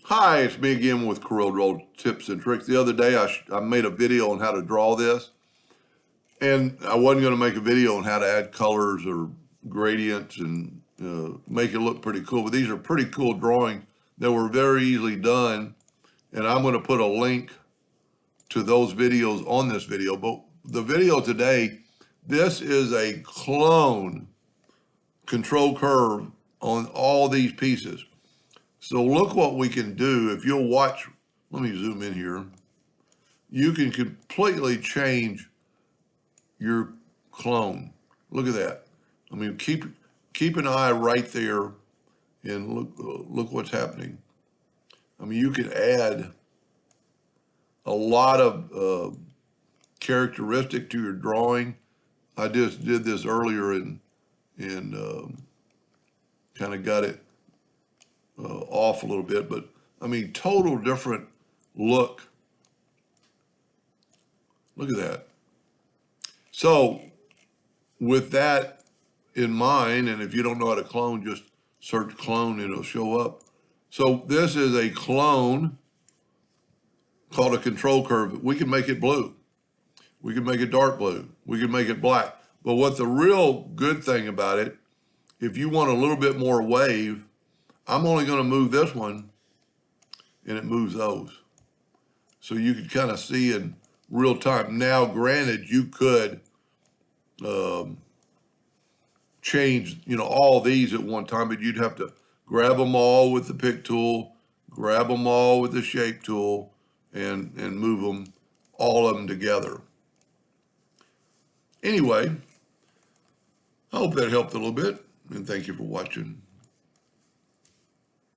Hi, it's me again with Corel Draw Tips and Tricks. The other day I made a video on how to draw this, and I wasn't going to make a video on how to add colors or gradients and make it look pretty cool. But these are pretty cool drawings that were very easily done, and I'm going to put a link to those videos on this video. But the video today, this is a clone control curve on all these pieces. So look what we can do. If you'll watch, let me zoom in here. You can completely change your clone. Look at that. I mean, keep an eye right there and look what's happening. I mean, you can add a lot of characteristic to your drawing. I just did this earlier and kind of got it off a little bit, but I mean, total different look. Look at that. So with that in mind, and if you don't know how to clone, just search clone and it'll show up. So this is a clone called a control curve. We can make it blue. We can make it dark blue. We can make it black. But what the real good thing about it, if you want a little bit more wave, I'm only going to move this one, and it moves those. So you can kind of see in real time. Now, granted, you could change, all these at one time, but you'd have to grab them all with the pick tool, grab them all with the shape tool, and move them, all of them together. Anyway, I hope that helped a little bit, and thank you for watching.